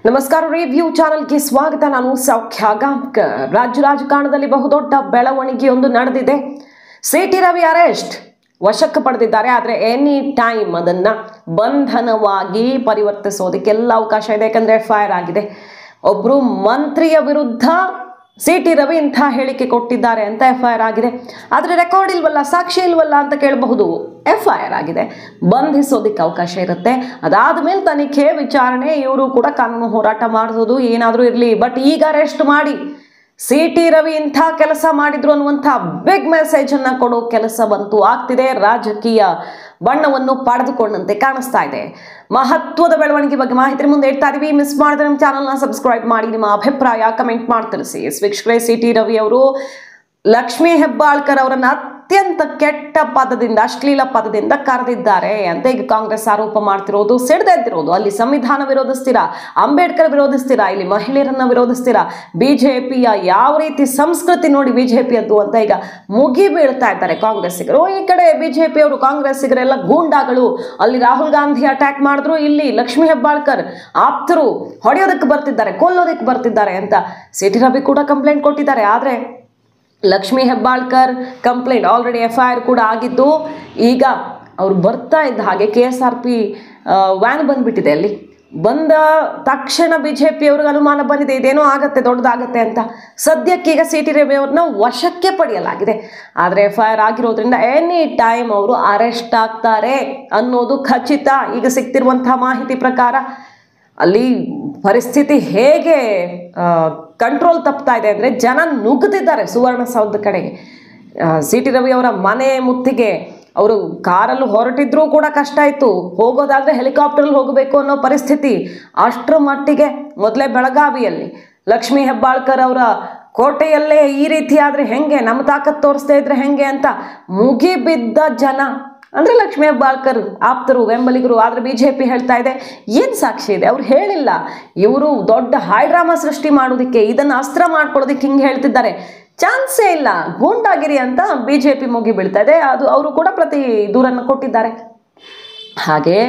ನಮಸ್ಕಾರ ರಿವ್ಯೂ ಚಾನೆಲ್ಗೆ ಸ್ವಾಗತ. ನಾನು ಸೌಖ್ಯ ಗಾಂವ್ಕರ್. ರಾಜ್ಯ ರಾಜಕಾರಣದಲ್ಲಿ ಬಹುದೊಡ್ಡ ಬೆಳವಣಿಗೆಯೊಂದು ನಡೆದಿದೆ. ಸಿಟಿ ರವಿ ಅರೆಸ್ಟ್ ವಶಕ್ಕೆ ಪಡೆದಿದ್ದಾರೆ. ಆದರೆ ಎನಿ ಟೈಮ್ ಅದನ್ನ ಬಂಧನವಾಗಿ ಪರಿವರ್ತಿಸೋದಕ್ಕೆ ಎಲ್ಲ ಅವಕಾಶ ಇದೆ. ಯಾಕಂದ್ರೆ FIR ಆಗಿದೆ. ಒಬ್ರು ಮಂತ್ರಿಯ ವಿರುದ್ಧ ಸಿಟಿ ರವಿ ಇಂಥ ಹೇಳಿಕೆ ಕೊಟ್ಟಿದ್ದಾರೆ ಅಂತ FIR ಆಗಿದೆ. ಆದರೆ ರೆಕಾರ್ಡ್ ಇಲ್ವಲ್ಲ, ಸಾಕ್ಷಿ ಇಲ್ವಲ್ಲ ಅಂತ ಕೇಳಬಹುದು. FIR ಆಗಿದೆ, ಬಂಧಿಸೋದಕ್ಕೆ ಅವಕಾಶ ಇರುತ್ತೆ. ಅದಾದ ಮೇಲೆ ತನಿಖೆ ವಿಚಾರಣೆ, ಇವರು ಕೂಡ ಕಾನೂನು ಹೋರಾಟ ಮಾಡಿಸೋದು ಏನಾದರೂ ಇರಲಿ. ಬಟ್ ಈಗ ಅರೆಸ್ಟ್ ಮಾಡಿ ಸಿಟಿ ರವಿ ಇಂಥ ಕೆಲಸ ಮಾಡಿದ್ರು ಅನ್ನುವಂಥ ಬಿಗ್ ಮೆಸೇಜ್ ಅನ್ನ ಕೊಡೋ ಕೆಲಸವಂತೂ ಆಗ್ತಿದೆ. ರಾಜಕೀಯ ಬಣ್ಣವನ್ನು ಪಡೆದುಕೊಂಡಂತೆ ಕಾಣಿಸ್ತಾ ಇದೆ. ಮಹತ್ವದ ಬೆಳವಣಿಗೆ ಬಗ್ಗೆ ಮಾಹಿತಿ ಮುಂದೆ ಇಡ್ತಾ ಇದೀವಿ. ಮಿಸ್ ಮಾಡಿದ್ರೆ ನಮ್ಮ ಚಾನಲ್ನ ಸಬ್ಸ್ಕ್ರೈಬ್ ಮಾಡಿ, ನಿಮ್ಮ ಅಭಿಪ್ರಾಯ ಕಮೆಂಟ್ ಮಾಡಿ ತಿಳಿಸಿ. ವೀಕ್ಷಕರೇ, ಸಿಟಿ ರವಿ ಅವರು ಲಕ್ಷ್ಮೀ ಹೆಬ್ಬಾಳ್ಕರ್ ಅವರನ್ನ ಅತ್ಯಂತ ಕೆಟ್ಟ ಪದದಿಂದ, ಅಶ್ಲೀಲ ಪದದಿಂದ ಕರೆದಿದ್ದಾರೆ ಅಂತ ಈಗ ಕಾಂಗ್ರೆಸ್ ಆರೋಪ ಮಾಡ್ತಿರೋದು, ಸಿಡ್ದೆದ್ದಿರೋದು. ಅಲ್ಲಿ ಸಂವಿಧಾನ ವಿರೋಧಿಸ್ತೀರಾ, ಅಂಬೇಡ್ಕರ್ ವಿರೋಧಿಸ್ತೀರಾ, ಇಲ್ಲಿ ಮಹಿಳೆಯರನ್ನ ವಿರೋಧಿಸ್ತೀರಾ, ಬಿಜೆಪಿಯ ಯಾವ ರೀತಿ ಸಂಸ್ಕೃತಿ ನೋಡಿ ಬಿಜೆಪಿ ಅದು ಅಂತ ಈಗ ಮುಗಿ ಬೀಳ್ತಾ ಇದ್ದಾರೆ ಕಾಂಗ್ರೆಸ್ಸಿಗರು. ಈ ಕಡೆ ಬಿಜೆಪಿ ಅವರು ಕಾಂಗ್ರೆಸ್ಸಿಗರೆಲ್ಲ ಗೂಂಡಾಗಳು, ಅಲ್ಲಿ ರಾಹುಲ್ ಗಾಂಧಿ ಅಟ್ಯಾಕ್ ಮಾಡಿದ್ರು, ಇಲ್ಲಿ ಲಕ್ಷ್ಮೀ ಹೆಬ್ಬಾಳ್ಕರ್ ಆಪ್ತರು ಹೊಡೆಯೋದಕ್ಕೆ ಬರ್ತಿದ್ದಾರೆ, ಕೊಲ್ಲೋದಕ್ಕೆ ಬರ್ತಿದ್ದಾರೆ ಅಂತ ಸಿಟಿ ರವಿ ಕೂಡ ಕಂಪ್ಲೇಂಟ್ ಕೊಟ್ಟಿದ್ದಾರೆ. ಆದರೆ Lakshmi Hebbalkar complaint already FIR ಕೂಡ ಆಗಿದ್ದು, ಈಗ ಅವ್ರು ಬರ್ತಾ ಇದ್ದ ಹಾಗೆ KSRP ವ್ಯಾನ್ ಬಂದ್ಬಿಟ್ಟಿದೆ. ಅಲ್ಲಿ ಬಂದ ತಕ್ಷಣ ಬಿಜೆಪಿ ಅವ್ರಿಗೆ ಅನುಮಾನ ಬಂದಿದೆ, ಇದೇನೋ ಆಗತ್ತೆ, ದೊಡ್ಡದಾಗತ್ತೆ ಅಂತ. ಸದ್ಯಕ್ಕೀಗ ಸಿಟಿ ರವಿ ಅವ್ರನ್ನ ವಶಕ್ಕೆ ಪಡೆಯಲಾಗಿದೆ. ಆದರೆ FIR ಆಗಿರೋದ್ರಿಂದ ಎನಿ ಟೈಮ್ ಅವರು ಅರೆಸ್ಟ್ ಆಗ್ತಾರೆ ಅನ್ನೋದು ಖಚಿತ. ಈಗ ಸಿಗ್ತಿರುವಂತಹ ಮಾಹಿತಿ ಪ್ರಕಾರ ಅಲ್ಲಿ ಪರಿಸ್ಥಿತಿ ಹೇಗೆ ಕಂಟ್ರೋಲ್ ತಪ್ತಾ ಇದೆ ಅಂದರೆ, ಜನ ನುಗ್ಗುತ್ತಿದ್ದಾರೆ ಸುವರ್ಣಸೌಧದ ಕಡೆಗೆ. ಸಿಟಿ ರವಿ ಅವರ ಮನೆ ಮುತ್ತಿಗೆ ಅವರು ಕಾರಲ್ಲಿ ಹೊರಟಿದ್ರೂ ಕೂಡ ಕಷ್ಟ ಇತ್ತು, ಹೋಗೋದಾದ್ರೆ ಹೆಲಿಕಾಪ್ಟರ್ಲ್ಲಿ ಹೋಗಬೇಕು ಅನ್ನೋ ಪರಿಸ್ಥಿತಿ. ಅಷ್ಟರ ಮಟ್ಟಿಗೆ ಮೊದಲೇ ಬೆಳಗಾವಿಯಲ್ಲಿ ಲಕ್ಷ್ಮೀ ಹೆಬ್ಬಾಳ್ಕರ್ ಅವರ ಕೋಟೆಯಲ್ಲೇ ಈ ರೀತಿ ಆದರೆ ಹೆಂಗೆ, ನಮ್ಮ ತಾಕತ್ತು ತೋರಿಸ್ತಾ ಇದ್ರೆ ಹೆಂಗೆ ಅಂತ ಮುಗಿಬಿದ್ದ ಜನ. ಅಂದರೆ ಲಕ್ಷ್ಮೀ ಹೆಬ್ಬಾಳ್ಕರ್ ಆಪ್ತರು, ಬೆಂಬಲಿಗರು. ಆದರೆ ಬಿಜೆಪಿ ಹೇಳ್ತಾ ಇದೆ, ಏನು ಸಾಕ್ಷಿ ಇದೆ? ಅವ್ರು ಹೇಳಿಲ್ಲ. ಇವರು ದೊಡ್ಡ ಹೈಡ್ರಾಮಾ ಸೃಷ್ಟಿ ಮಾಡೋದಕ್ಕೆ, ಇದನ್ನು ಅಸ್ತ್ರ ಮಾಡ್ಕೊಳ್ಳೋದಕ್ಕೆ ಹಿಂಗೆ ಹೇಳ್ತಿದ್ದಾರೆ. ಚಾನ್ಸೇ ಇಲ್ಲ, ಗೂಂಡಾಗಿರಿ ಅಂತ ಬಿಜೆಪಿ ಮುಗಿ ಬೀಳ್ತಾ ಇದೆ. ಅದು ಅವರು ಕೂಡ ಪ್ರತಿ ದೂರನ್ನು ಕೊಟ್ಟಿದ್ದಾರೆ. ಹಾಗೆ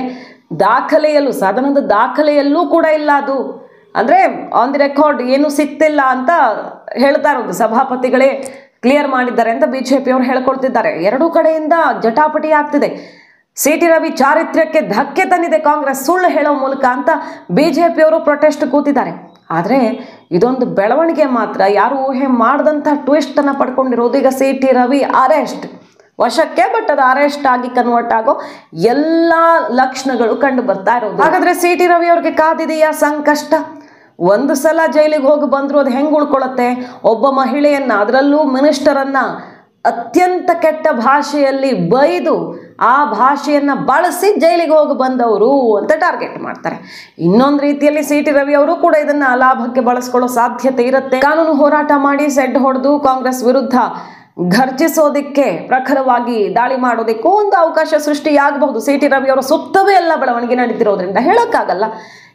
ದಾಖಲೆಯಲ್ಲೂ, ಸದನದ ದಾಖಲೆಯಲ್ಲೂ ಕೂಡ ಇಲ್ಲ ಅದು. ಅಂದರೆ ಆನ್ ದಿ ರೆಕಾರ್ಡ್ ಏನು ಸಿಗ್ತಿಲ್ಲ ಅಂತ ಹೇಳ್ತಾ ಇರೋದು ಸಭಾಪತಿಗಳೇ ಕ್ಲಿಯರ್ ಮಾಡಿದ್ದಾರೆ ಅಂತ ಬಿಜೆಪಿ ಅವರು ಹೇಳ್ಕೊಳ್ತಿದ್ದಾರೆ. ಎರಡೂ ಕಡೆಯಿಂದ ಜಟಾಪಟಿ ಆಗ್ತಿದೆ. ಸಿಟಿ ರವಿ ಚಾರಿತ್ರ್ಯಕ್ಕೆ ಧಕ್ಕೆ ತಂದಿದೆ ಕಾಂಗ್ರೆಸ್ ಸುಳ್ಳು ಹೇಳೋ ಮೂಲಕ ಅಂತ ಬಿಜೆಪಿ ಅವರು ಪ್ರೊಟೆಸ್ಟ್ ಕೂತಿದ್ದಾರೆ. ಆದರೆ ಇದೊಂದು ಬೆಳವಣಿಗೆ ಮಾತ್ರ ಯಾರು ಊಹೆ ಮಾಡದಂಥ ಟ್ವಿಸ್ಟ್ ಅನ್ನು ಪಡ್ಕೊಂಡಿರೋದು. ಈಗ ಸಿಟಿ ರವಿ ಅರೆಸ್ಟ್ ವಶಕ್ಕೆ, ಬಟ್ ಅದು ಅರೆಸ್ಟ್ ಆಗಿ ಕನ್ವರ್ಟ್ ಆಗೋ ಎಲ್ಲ ಲಕ್ಷಣಗಳು ಕಂಡು ಬರ್ತಾ ಇರೋದು. ಹಾಗಾದ್ರೆ ಸಿಟಿ ರವಿ ಅವ್ರಿಗೆ ಕಾದಿದೆಯಾ ಸಂಕಷ್ಟ? ಒಂದು ಸಲ ಜೈಲಿಗೆ ಹೋಗಿ ಬಂದ್ರು ಅದು ಹೆಂಗೆ ಉಳ್ಕೊಳ್ಳುತ್ತೆ? ಒಬ್ಬ ಮಹಿಳೆಯನ್ನ, ಅದರಲ್ಲೂ ಮಿನಿಸ್ಟರನ್ನ ಅತ್ಯಂತ ಕೆಟ್ಟ ಭಾಷೆಯಲ್ಲಿ ಬೈದು ಆ ಭಾಷೆಯನ್ನ ಬಳಸಿ ಜೈಲಿಗೆ ಹೋಗಿ ಬಂದವರು ಅಂತ ಟಾರ್ಗೆಟ್ ಮಾಡ್ತಾರೆ. ಇನ್ನೊಂದು ರೀತಿಯಲ್ಲಿ ಸಿಟಿ ರವಿ ಅವರು ಕೂಡ ಇದನ್ನ ಲಾಭಕ್ಕೆ ಬಳಸ್ಕೊಳ್ಳೋ ಸಾಧ್ಯತೆ ಇರುತ್ತೆ. ಕಾನೂನು ಹೋರಾಟ ಮಾಡಿ ಸೆಡ್ ಹೊಡೆದು ಕಾಂಗ್ರೆಸ್ ವಿರುದ್ಧ ಘರ್ಜಿಸೋದಿಕ್ಕೆ, ಪ್ರಖರವಾಗಿ ದಾಳಿ ಮಾಡೋದಕ್ಕೂ ಒಂದು ಅವಕಾಶ ಸೃಷ್ಟಿಯಾಗಬಹುದು. ಸಿಟಿ ರವಿ ಅವರ ಸುತ್ತವೇ ಎಲ್ಲ ಬೆಳವಣಿಗೆ ನಡೀತಿರೋದ್ರಿಂದ ಹೇಳೋಕ್ಕಾಗಲ್ಲ.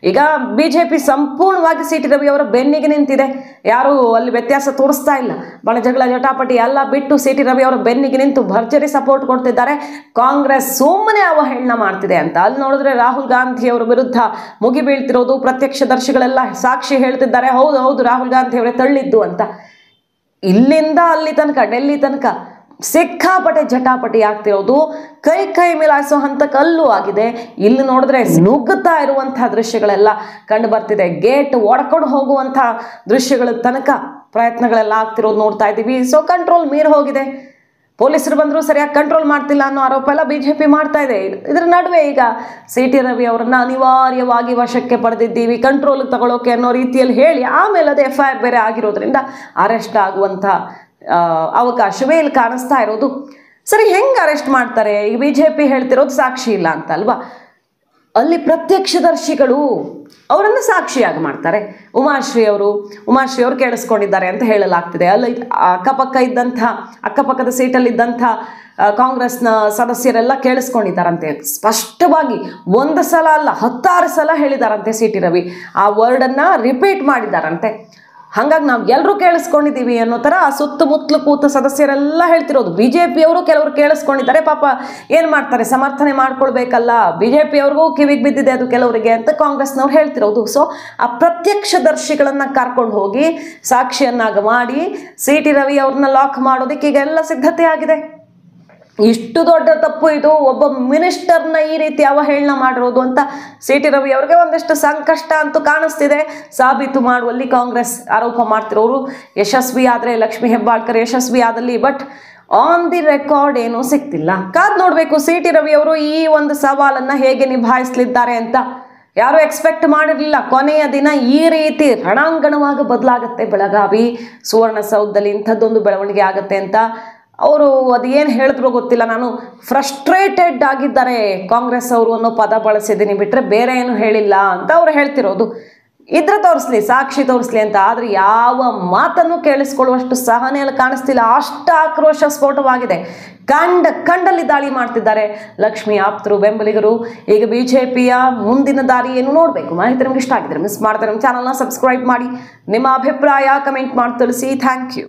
ಈಗ ಬಿಜೆಪಿ ಸಂಪೂರ್ಣವಾಗಿ ಸಿಟಿ ರವಿ ಅವರ ಬೆನ್ನಿಗೆ ನಿಂತಿದೆ. ಯಾರು ಅಲ್ಲಿ ವ್ಯತ್ಯಾಸ ತೋರಿಸ್ತಾ ಇಲ್ಲ. ಬಣ ಜಗಳ ಜಟಾಪಟಿ ಎಲ್ಲ ಬಿಟ್ಟು ಸಿಟಿ ರವಿ ಅವರ ಬೆನ್ನಿಗೆ ನಿಂತು ಭರ್ಜರಿ ಸಪೋರ್ಟ್ ಕೊಡ್ತಿದ್ದಾರೆ. ಕಾಂಗ್ರೆಸ್ ಸುಮ್ಮನೆ ಅವಹೇಳನ ಮಾಡ್ತಿದೆ ಅಂತ. ಅಲ್ಲಿ ನೋಡಿದ್ರೆ ರಾಹುಲ್ ಗಾಂಧಿ ಅವರ ವಿರುದ್ಧ ಮುಗಿ ಬೀಳ್ತಿರೋದು, ಪ್ರತ್ಯಕ್ಷದರ್ಶಿಗಳೆಲ್ಲ ಸಾಕ್ಷಿ ಹೇಳ್ತಿದ್ದಾರೆ, ಹೌದು ಹೌದು ರಾಹುಲ್ ಗಾಂಧಿ ಅವರೇ ತಳ್ಳಿದ್ದು ಅಂತ. ಇಲ್ಲಿಂದ ಅಲ್ಲಿ ತನಕ, ಡೆಲ್ಲಿ ತನಕ ಸಿಕ್ಕಾಪಟ್ಟೆ ಜಟಾಪಟಿ ಆಗ್ತಿರೋದು. ಕೈ ಮೇಲಾಯಿಸೋ ಹಂತಕ್ಕೆ ಅಲ್ಲೂ ಆಗಿದೆ. ಇಲ್ಲಿ ನೋಡಿದ್ರೆ ನುಗ್ಗುತ್ತಾ ಇರುವಂತಹ ದೃಶ್ಯಗಳೆಲ್ಲ ಕಂಡು ಬರ್ತಿದೆ. ಗೇಟ್ ಒಡ್ಕೊಂಡು ಹೋಗುವಂಥ ದೃಶ್ಯಗಳ ತನಕ ಪ್ರಯತ್ನಗಳೆಲ್ಲ ಆಗ್ತಿರೋದು ನೋಡ್ತಾ ಇದ್ದೀವಿ. ಸೊ ಕಂಟ್ರೋಲ್ ಮೀರಿ ಹೋಗಿದೆ. ಪೊಲೀಸರು ಬಂದರೂ ಸರಿಯಾಗಿ ಕಂಟ್ರೋಲ್ ಮಾಡ್ತಿಲ್ಲ ಅನ್ನೋ ಆರೋಪ ಎಲ್ಲ ಬಿಜೆಪಿ ಮಾಡ್ತಾ ಇದೆ. ಇದರ ನಡುವೆ ಈಗ ಸಿಟಿ ರವಿ ಅವರನ್ನ ಅನಿವಾರ್ಯವಾಗಿ ವಶಕ್ಕೆ ಪಡೆದಿದ್ದೀವಿ, ಕಂಟ್ರೋಲ್ ತಗೊಳ್ಳೋಕೆ ಅನ್ನೋ ರೀತಿಯಲ್ಲಿ ಹೇಳಿ ಆಮೇಲೆ ಅದು FIR ಬೇರೆ ಆಗಿರೋದ್ರಿಂದ ಅರೆಸ್ಟ್ ಆಗುವಂಥ ಅವಕಾಶವೇ ಇಲ್ಲಿ ಕಾಣಿಸ್ತಾ ಇರೋದು. ಸರಿ, ಹೆಂಗೆ ಅರೆಸ್ಟ್ ಮಾಡ್ತಾರೆ? ಈಗ ಬಿಜೆಪಿ ಹೇಳ್ತಿರೋದು ಸಾಕ್ಷಿ ಇಲ್ಲ ಅಂತ ಅಲ್ವಾ? ಅಲ್ಲಿ ಪ್ರತ್ಯಕ್ಷದರ್ಶಿಗಳು ಅವರನ್ನು ಸಾಕ್ಷಿಯಾಗಿ ಮಾಡ್ತಾರೆ. ಉಮಾಶ್ರೀ ಅವರು ಕೇಳಿಸ್ಕೊಂಡಿದ್ದಾರೆ ಅಂತ ಹೇಳಲಾಗ್ತಿದೆ. ಅಲ್ಲಿ ಅಕ್ಕಪಕ್ಕದ ಸೀಟಲ್ಲಿದ್ದಂಥ ಕಾಂಗ್ರೆಸ್ನ ಸದಸ್ಯರೆಲ್ಲ ಕೇಳಿಸ್ಕೊಂಡಿದ್ದಾರಂತೆ. ಸ್ಪಷ್ಟವಾಗಿ ಒಂದು ಸಲ ಅಲ್ಲ 16 ಸಲ ಹೇಳಿದಾರಂತೆ ಸಿಟಿ ರವಿ. ಆ ವರ್ಡನ್ನು ರಿಪೀಟ್ ಮಾಡಿದ್ದಾರಂತೆ. ಹಾಗಾಗಿ ನಾವು ಎಲ್ಲರೂ ಕೇಳಿಸ್ಕೊಂಡಿದ್ದೀವಿ ಅನ್ನೋ ಥರ ಸುತ್ತಮುತ್ತಲು ಕೂತ ಸದಸ್ಯರೆಲ್ಲ ಹೇಳ್ತಿರೋದು. BJPಯವರು ಕೆಲವರು ಕೇಳಿಸ್ಕೊಂಡಿದ್ದಾರೆ, ಪಾಪ ಏನು ಮಾಡ್ತಾರೆ, ಸಮರ್ಥನೆ ಮಾಡ್ಕೊಳ್ಬೇಕಲ್ಲ, BJPಯವ್ರಿಗೂ ಕಿವಿಗೆ ಬಿದ್ದಿದೆ ಅದು ಕೆಲವರಿಗೆ ಅಂತ ಕಾಂಗ್ರೆಸ್ನವ್ರು ಹೇಳ್ತಿರೋದು. ಸೊ ಆ ಪ್ರತ್ಯಕ್ಷದರ್ಶಿಗಳನ್ನು ಕರ್ಕೊಂಡು ಹೋಗಿ ಸಾಕ್ಷಿಯನ್ನಾಗಿ ಮಾಡಿ CT ರವಿ ಅವ್ರನ್ನ ಲಾಕ್ ಮಾಡೋದಕ್ಕೆ ಈಗ ಎಲ್ಲ ಸಿದ್ಧತೆ ಆಗಿದೆ. ಇಷ್ಟು ದೊಡ್ಡ ತಪ್ಪು ಇದು, ಒಬ್ಬ ಮಿನಿಸ್ಟರ್ನ ಈ ರೀತಿ ಅವಹೇಳನ ಮಾಡಿರೋದು ಅಂತ CT ರವಿ ಅವ್ರಿಗೆ ಒಂದಿಷ್ಟು ಸಂಕಷ್ಟ ಅಂತೂ ಕಾಣಿಸ್ತಿದೆ. ಸಾಬೀತು ಮಾಡುವಲ್ಲಿ ಕಾಂಗ್ರೆಸ್ ಆರೋಪ ಮಾಡ್ತಿರೋರು ಯಶಸ್ವಿ ಆದರೆ, ಲಕ್ಷ್ಮೀ ಹೆಬ್ಬಾಳ್ಕರ್ ಯಶಸ್ವಿ ಆದಲ್ಲಿ, ಬಟ್ ಆನ್ ದಿ ರೆಕಾರ್ಡ್ ಏನೂ ಸಿಗ್ತಿಲ್ಲ. ಕಾದ್ ನೋಡಬೇಕು CT ರವಿ ಅವರು ಈ ಒಂದು ಸವಾಲನ್ನು ಹೇಗೆ ನಿಭಾಯಿಸಲಿದ್ದಾರೆ ಅಂತ. ಯಾರು ಎಕ್ಸ್ಪೆಕ್ಟ್ ಮಾಡಿರಲಿಲ್ಲ ಕೊನೆಯ ದಿನ ಈ ರೀತಿ ರಣಾಂಗಣವಾಗಿ ಬದಲಾಗುತ್ತೆ ಬೆಳಗಾವಿ ಸುವರ್ಣಸೌಧದಲ್ಲಿ, ಇಂಥದ್ದೊಂದು ಬೆಳವಣಿಗೆ ಆಗುತ್ತೆ ಅಂತ. ಅವರು ಅದು ಏನು ಹೇಳಿದ್ರು ಗೊತ್ತಿಲ್ಲ, ನಾನು ಫ್ರಸ್ಟ್ರೇಟೆಡ್ ಆಗಿದ್ದಾರೆ ಕಾಂಗ್ರೆಸ್ ಅವರು ಅನ್ನೋ ಪದ ಬಳಸಿದ್ದೀನಿ ಬಿಟ್ಟರೆ ಬೇರೆ ಏನು ಹೇಳಿಲ್ಲ ಅಂತ ಅವ್ರು ಹೇಳ್ತಿರೋದು. ಇದ್ರೆ ತೋರಿಸ್ಲಿ, ಸಾಕ್ಷಿ ತೋರಿಸ್ಲಿ ಅಂತ. ಆದರೆ ಯಾವ ಮಾತನ್ನು ಕೇಳಿಸ್ಕೊಳ್ಳುವಷ್ಟು ಸಹನೆಯಲ್ಲಿ ಕಾಣಿಸ್ತಿಲ್ಲ, ಅಷ್ಟು ಆಕ್ರೋಶ ಸ್ಫೋಟವಾಗಿದೆ. ಕಂಡಲ್ಲಿ ದಾಳಿ ಮಾಡ್ತಿದ್ದಾರೆ ಲಕ್ಷ್ಮಿ ಆಪ್ತರು, ಬೆಂಬಲಿಗರು. ಈಗ BJPಯ ಮುಂದಿನ ದಾರಿ ಏನು ನೋಡಬೇಕು. ಮಾಹಿತಿ ನಿಮ್ಗೆ ಇಷ್ಟ ಆಗಿದ್ರೆ ಮಿಸ್ ಮಾಡ್ತಾರೆ ನಮ್ಮ ಚಾನಲ್ನ ಸಬ್ಸ್ಕ್ರೈಬ್ ಮಾಡಿ, ನಿಮ್ಮ ಅಭಿಪ್ರಾಯ ಕಮೆಂಟ್ ಮಾಡಿ ತಿಳಿಸಿ. Thank you.